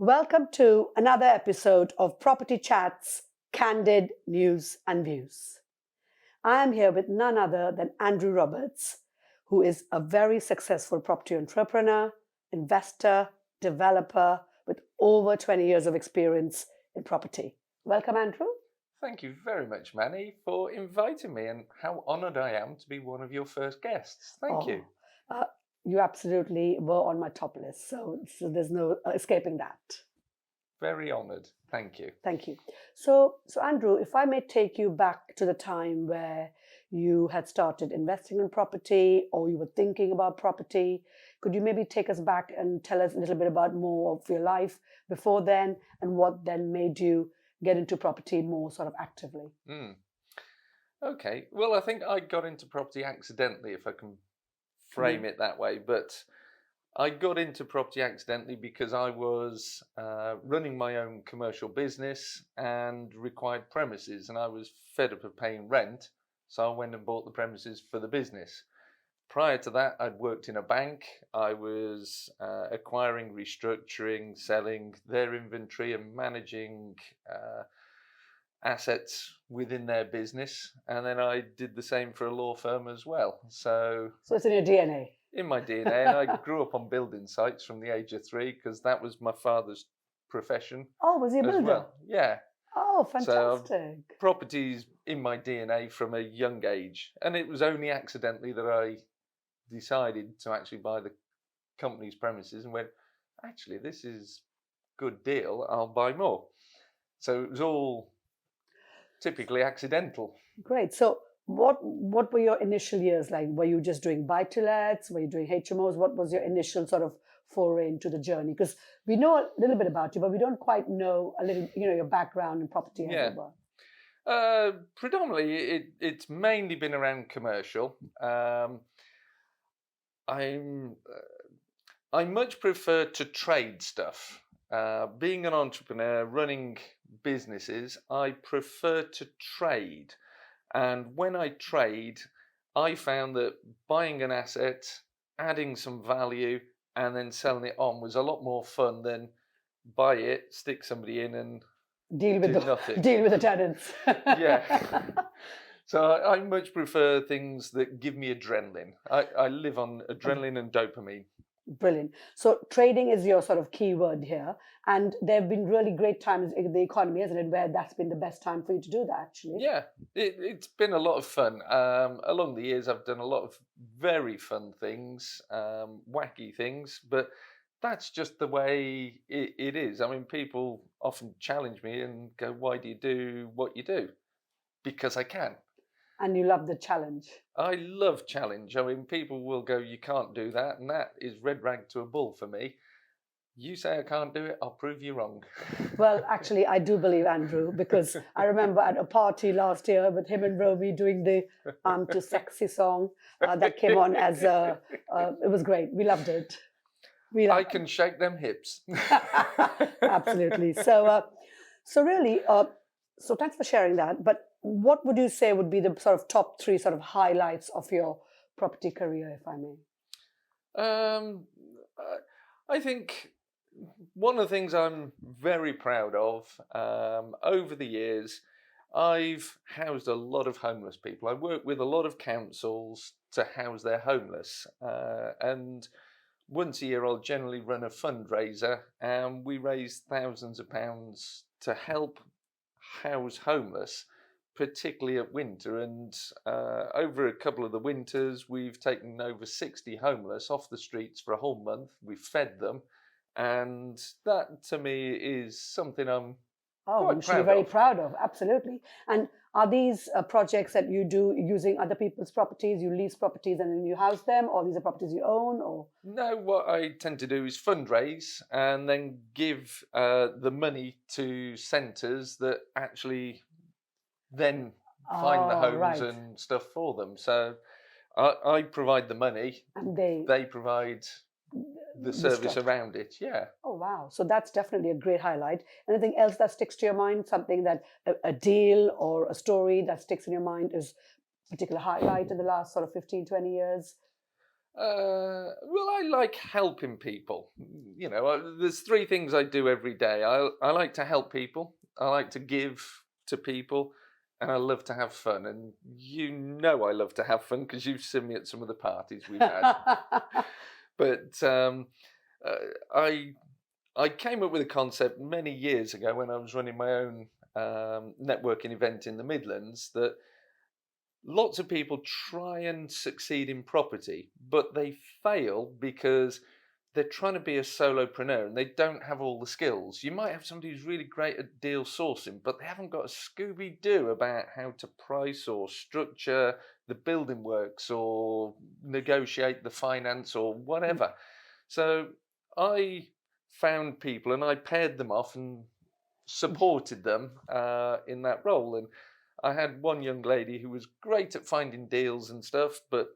Welcome to another episode of Property Chats Candid News and Views. I am here with none other than Andrew Roberts, who is a very successful property entrepreneur, investor, developer with over 20 years of experience in property. Welcome, Andrew. Thank you very much, Manny, for inviting me, and how honoured I am to be one of your first guests. Thank you. You absolutely were on my top list, so there's no escaping that. Very honoured. Thank you. Thank you. So Andrew, if I may take you back to the time where you had started investing in property or you were thinking about property, could you maybe take us back and tell us a little bit about more of your life before then and what then made you get into property more sort of actively? Okay. Well, I think I got into property accidentally, if I can frame it that way. But I got into property accidentally because I was running my own commercial business and required premises, and I was fed up of paying rent, so I went and bought the premises for the business. Prior to that, I'd worked in a bank. I was acquiring, restructuring, selling their inventory and managing assets within their business. And then I did the same for a law firm as well. So it's in your DNA. In my DNA, and I grew up on building sites from the age of 3 because that was my father's profession. Oh, was he a builder? Well. Yeah. Oh, fantastic. So property's in my DNA from a young age. And it was only accidentally that I decided to actually buy the company's premises and went, actually, this is a good deal, I'll buy more. So it was all typically accidental. Great. So what were your initial years like? Were you just doing buy-to-lets? Were you doing HMOs? What was your initial sort of foray into the journey? Because we know a little bit about you, but we don't quite know a little, your background in property. Yeah. Predominantly, it's mainly been around commercial. I much prefer to trade stuff. Being an entrepreneur, running businesses, I prefer to trade. And when I trade, I found that buying an asset, adding some value, and then selling it on was a lot more fun than buy it, stick somebody in, and deal with the tenants. Yeah. So I much prefer things that give me adrenaline. I live on adrenaline and dopamine. Brilliant. So trading is your sort of key word here. And there have been really great times in the economy, hasn't it, where that's been the best time for you to do that, actually? Yeah, it's been a lot of fun. Along the years, I've done a lot of very fun things, wacky things, but that's just the way it is. I mean, people often challenge me and go, why do you do what you do? Because I can. And you love the challenge. I love challenge. I mean, people will go, you can't do that. And that is red rag to a bull for me. You say I can't do it, I'll prove you wrong. Well, actually, I do believe Andrew, because I remember at a party last year with him and Romy doing the I'm Too Sexy song that came on as it was great. We loved it. I can shake them hips. Absolutely. So really, so thanks for sharing that. But what would you say would be the sort of top 3 sort of highlights of your property career, if I may? I think one of the things I'm very proud of, over the years, I've housed a lot of homeless people. I work with a lot of councils to house their homeless. And once a year, I'll generally run a fundraiser, and we raise thousands of pounds to help house homeless, particularly at winter. And over a couple of the winters, we've taken over 60 homeless off the streets for a whole month. We've fed them. And that, to me, is something I'm very proud of. Absolutely. And are these projects that you do using other people's properties? You lease properties and then you house them, or these are properties you own? Or no, what I tend to do is fundraise and then give the money to centres that actually then find the homes and stuff for them. So I provide the money, and they provide the service around it. Yeah. Oh, wow. So that's definitely a great highlight. Anything else that sticks to your mind? Something that a deal or a story that sticks in your mind is a particular highlight in the last sort of 15, 20 years? Well, I like helping people. You know, there's three things I do every day. I like to help people. I like to give to people, and I love to have fun. And you know, I love to have fun because you've seen me at some of the parties we've had. But uh, I I came up with a concept many years ago when I was running my own networking event in the Midlands that lots of people try and succeed in property, but they fail because they're trying to be a solopreneur and they don't have all the skills. You might have somebody who's really great at deal sourcing, but they haven't got a Scooby Doo about how to price or structure the building works or negotiate the finance or whatever. So I found people and I paired them off and supported them in that role. And I had one young lady who was great at finding deals and stuff, but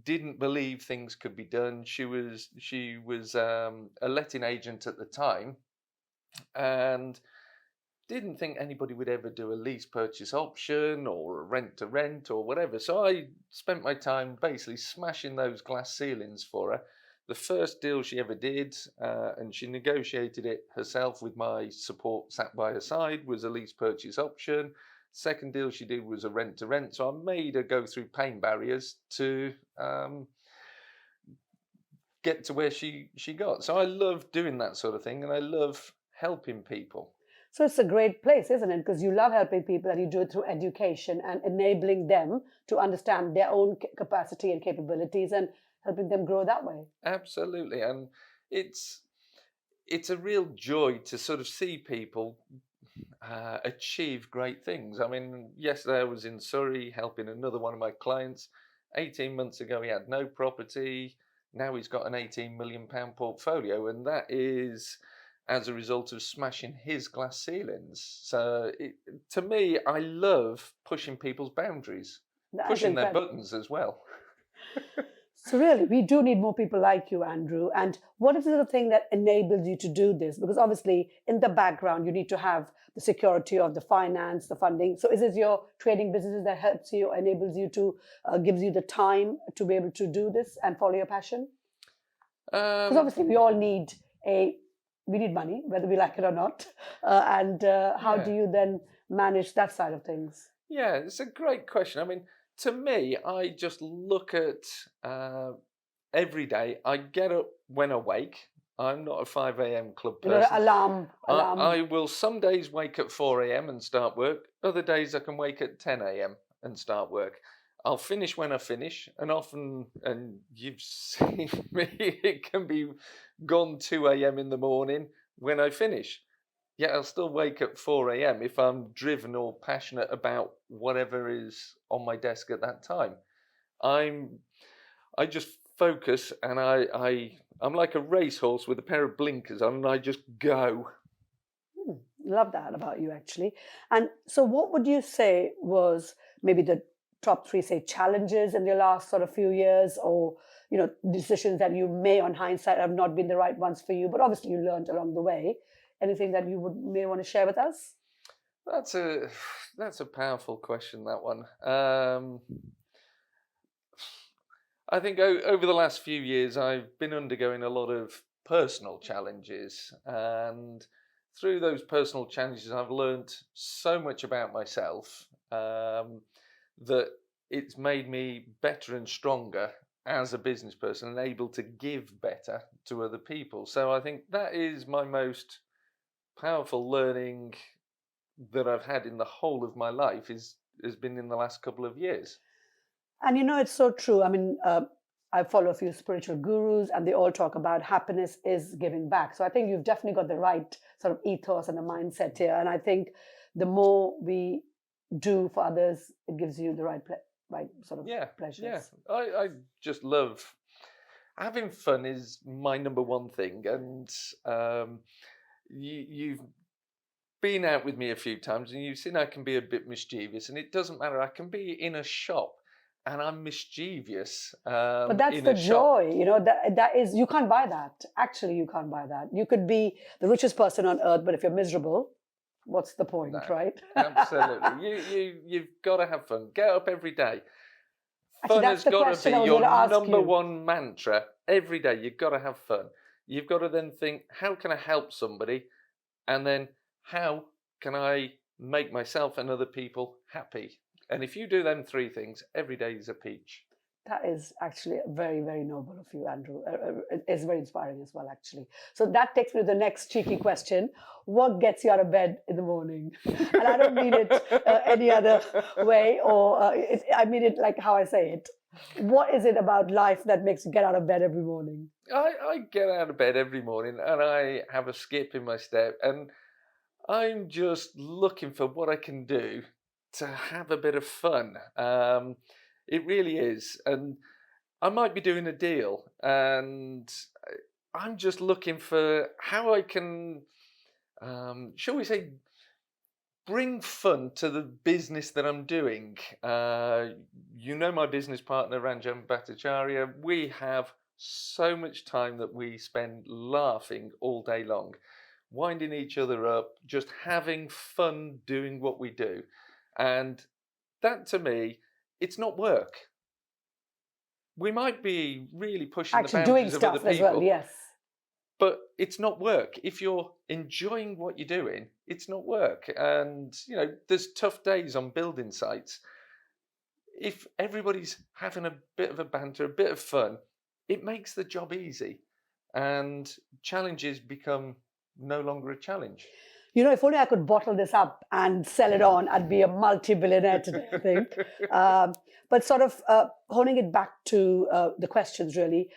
didn't believe things could be done. She was a letting agent at the time, and didn't think anybody would ever do a lease purchase option or a rent to rent or whatever. So I spent my time basically smashing those glass ceilings for her. The first deal she ever did, and she negotiated it herself with my support sat by her side, was a lease purchase option. Second deal she did was a rent to rent. So I made her go through pain barriers to get to where she got. So I love doing that sort of thing, and I love helping people. So it's a great place, isn't it? Because you love helping people and you do it through education and enabling them to understand their own capacity and capabilities and helping them grow that way. Absolutely, and it's it's a real joy to sort of see people achieve great things. I mean, yesterday I was in Surrey helping another one of my clients. 18 months ago, he had no property. Now he's got an £18 million portfolio, and that is as a result of smashing his glass ceilings. So, to me, I love pushing people's boundaries, That's pushing their incredible. buttons as well. So really, we do need more people like you, Andrew. And what is the thing that enables you to do this? Because obviously, in the background, you need to have the security of the finance, the funding. So is it your trading businesses that helps you, enables you to, gives you the time to be able to do this and follow your passion? Because Um, obviously, we need money, whether we like it or not. And how do yeah. you then manage that side of things? Yeah, it's a great question. I mean, to me, I just look at every day. I get up when awake. I'm not a 5 a.m. club You know, the person. alarm. I will some days wake at 4 a.m. and start work. Other days I can wake at 10 a.m. and start work. I'll finish when I finish, and often, and you've seen me, it can be gone 2 a.m. in the morning when I finish. Yeah, I'll still wake at 4 a.m. if I'm driven or passionate about whatever is on my desk at that time. I'm I just focus and I'm like a racehorse with a pair of blinkers on and I just go. Love that about you, actually. And so, what would you say was maybe the top three, say, challenges in your last sort of few years, or decisions that you may, on hindsight, have not been the right ones for you, but obviously you learned along the way. Anything that you would may want to share with us? That's a that's a powerful question, that one. I think over the last few years, I've been undergoing a lot of personal challenges, and through those personal challenges, I've learned so much about myself that it's made me better and stronger as a business person and able to give better to other people. So I think that is my most powerful learning that I've had in the whole of my life is has been in the last couple of years. And it's so true. I mean, I follow a few spiritual gurus, and they all talk about happiness is giving back. So I think you've definitely got the right sort of ethos and the mindset here. And I think the more we do for others, it gives you the right sort of Yeah, pleasures. yeah. I just love having fun is my number one thing, and you've been out with me a few times, and you've seen I can be a bit mischievous, and it doesn't matter. I can be in a shop, and I'm mischievous But that's in the a shop. joy, that is, you can't buy that. Actually, you can't buy that. You could be the richest person on earth, but if you're miserable, what's the point, No, right? absolutely. You've got to have fun. Get up every day. Fun that's has the got to question be I was your going to ask number you. one mantra every day. You've got to have fun. You've got to then think, how can I help somebody? And then, how can I make myself and other people happy? And if you do them three things, every day is a peach. That is actually very, very noble of you, Andrew. It's very inspiring as well, actually. So that takes me to the next cheeky question. What gets you out of bed in the morning? And I don't mean it any other way, or I mean it like how I say it. What is it about life that makes you get out of bed every morning? I get out of bed every morning and I have a skip in my step, and I'm just looking for what I can do to have a bit of fun. It really is. And I might be doing a deal, and I'm just looking for how I can, shall we say, bring fun to the business that I'm doing. You know my business partner, Ranjan Bhattacharya. We have so much time that we spend laughing all day long, winding each other up, just having fun doing what we do. And that, to me, it's not work. We might be really pushing the Actually, doing boundaries of other stuff as well, people, yes. but it's not work. If you're enjoying what you're doing, it's not work. And, there's tough days on building sites. If everybody's having a bit of a banter, a bit of fun, it makes the job easy, and challenges become no longer a challenge. If only I could bottle this up and sell it on, I'd be a multi-billionaire today, I think. But sort of honing it back to the questions, really.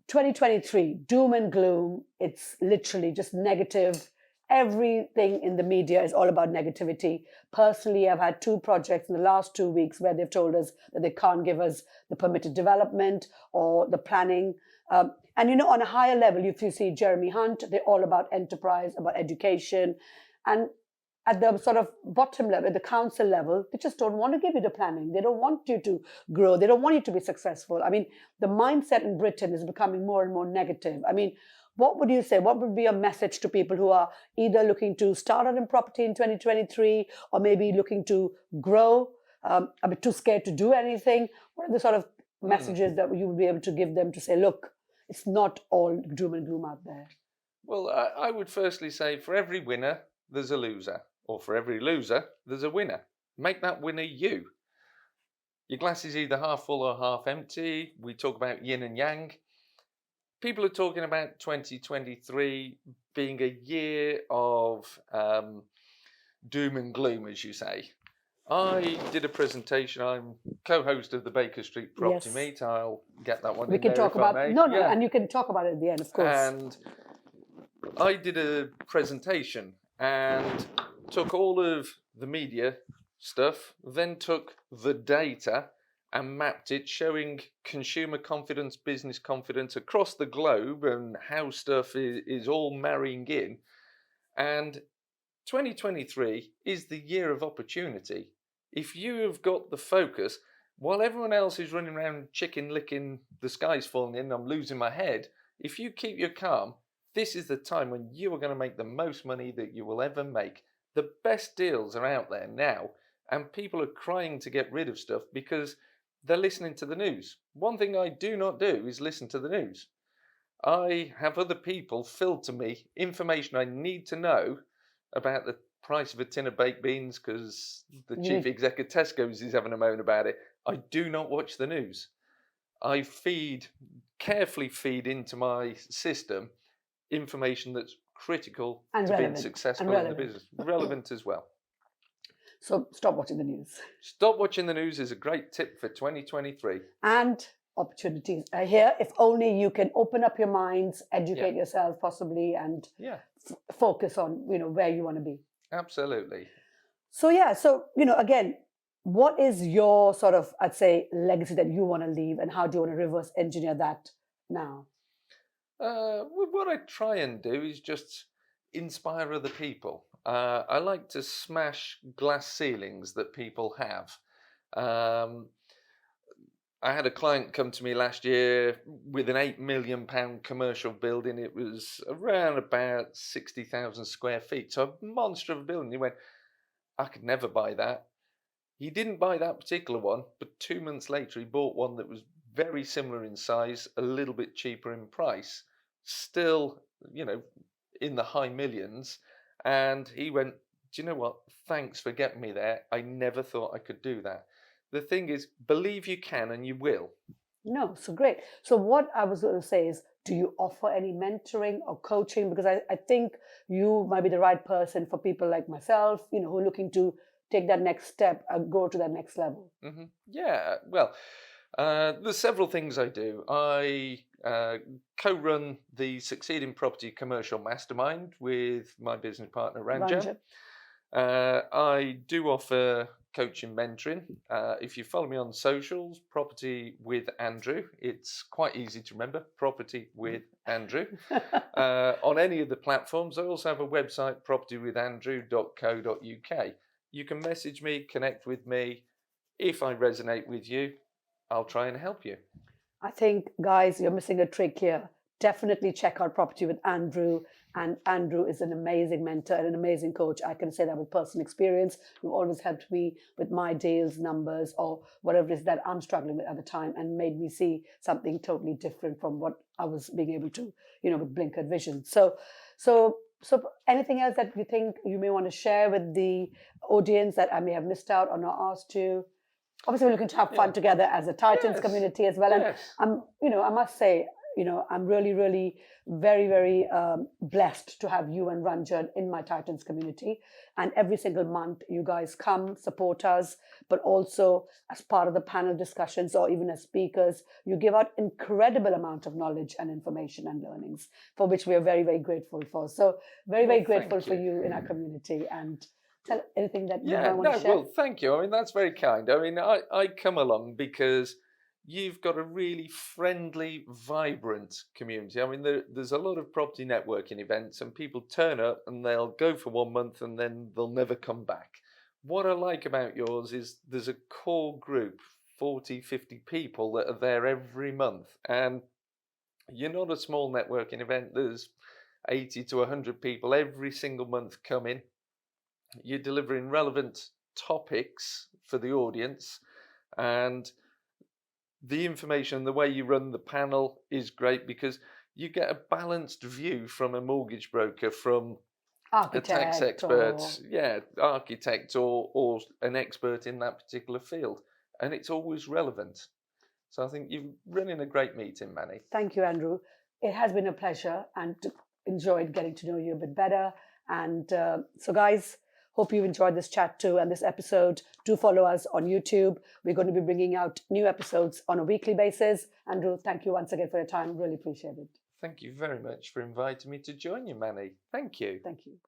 2023, doom and gloom. It's literally just negative. Everything in the media is all about negativity. Personally, I've had two projects in the last 2 weeks where they've told us that they can't give us the permitted development or the planning. And on a higher level, if you see Jeremy Hunt, they're all about enterprise, about education. And at the sort of bottom level, at the council level, they just don't want to give you the planning. They don't want you to grow. They don't want you to be successful. I mean, the mindset in Britain is becoming more and more negative. I mean, what would you say? What would be a message to people who are either looking to start out in property in 2023 or maybe looking to grow, a bit too scared to do anything? What are the sort of messages that you would be able to give them to say, look, it's not all doom and gloom out there? Well, I would firstly say, for every winner, there's a loser. Or for every loser, there's a winner. Make that winner you. Your glass is either half full or half empty. We talk about yin and yang. People are talking about 2023 being a year of doom and gloom, as you say. I did a presentation. I'm co-host of the Baker Street Property Yes. Meet. I'll get that one We in can there talk if I about may. no, and you can talk about it at the end, of course. And I did a presentation and took all of the media stuff, then took the data and mapped it, showing consumer confidence, business confidence across the globe and how stuff is all marrying in. And 2023 is the year of opportunity. If you have got the focus, while everyone else is running around chicken licking, the sky's falling in, I'm losing my head, if you keep your calm, this is the time when you are going to make the most money that you will ever make. The best deals are out there now, and people are crying to get rid of stuff because they're listening to the news. One thing I do not do is listen to the news. I have other people filter me information I need to know about the price of a tin of baked beans because the chief exec at Tesco's is having a moan about it. I do not watch the news. I carefully feed into my system information that's critical And to relevant. being successful And in the business. Relevant as well. So stop watching the news. Stop watching the news is a great tip for 2023. And opportunities are here if only you can open up your minds, educate yourself possibly, and focus on where you want to be. Absolutely. So again, what is your sort of, I'd say, legacy that you want to leave, and how do you want to reverse engineer that now? What I try and do is just inspire other people. I like to smash glass ceilings that people have. I had a client come to me last year with an £8 million commercial building. It was around about 60,000 square feet. So a monster of a building. He went, I could never buy that. He didn't buy that particular one, but 2 months later, he bought one that was very similar in size, a little bit cheaper in price, still, you know, in the high millions. And he went, do you know what? Thanks for getting me there. I never thought I could do that. The thing is, believe you can and you will. No, so great. So what I was going to say is, do you offer any mentoring or coaching? Because I think you might be the right person for people like myself, who are looking to take that next step and go to that next level. Yeah, well, there's several things I do. I co-run the Succeeding Property Commercial Mastermind with my business partner Ranjan. Ranjan. I do offer coaching mentoring. If you follow me on socials, Property with Andrew, it's quite easy to remember, Property with Andrew. On any of the platforms, I also have a website, propertywithandrew.co.uk. You can message me, connect with me. If I resonate with you, I'll try and help you. I think, guys, you're missing a trick here. Definitely check out Property with Andrew. And Andrew is an amazing mentor and an amazing coach. I can say that with personal experience. You've always helped me with my deals, numbers, or whatever it is that I'm struggling with at the time, and made me see something totally different from what I was being able to, with blinkered vision. So anything else that you think you may want to share with the audience that I may have missed out or not asked to? Obviously, we're looking to have fun together as a Titans community as well. And I must say, I'm really, really very, very blessed to have you and Ranjan in my Titans community. And every single month, you guys come, support us, but also as part of the panel discussions or even as speakers, you give out incredible amount of knowledge and information and learnings, for which we are very, very grateful for. So very, very grateful for you in our community. And tell anything that you might want to share. Well, thank you. I mean, that's very kind. I mean, I come along because you've got a really friendly, vibrant community. I mean, there's a lot of property networking events and people turn up and they'll go for 1 month and then they'll never come back. What I like about yours is there's a core group, 40, 50 people that are there every month. And you're not a small networking event. There's 80 to 100 people every single month coming. You're delivering relevant topics for the audience, and the information, the way you run the panel is great because you get a balanced view from a mortgage broker, from architect, a tax expert, architect or an expert in that particular field, and it's always relevant. So I think you're running a great meeting, Manny. Thank you, Andrew. It has been a pleasure and enjoyed getting to know you a bit better. And so, guys, hope you've enjoyed this chat too and this episode. Do follow us on YouTube. We're going to be bringing out new episodes on a weekly basis. Andrew, thank you once again for your time. Really appreciate it. Thank you very much for inviting me to join you, Manny. Thank you. Thank you.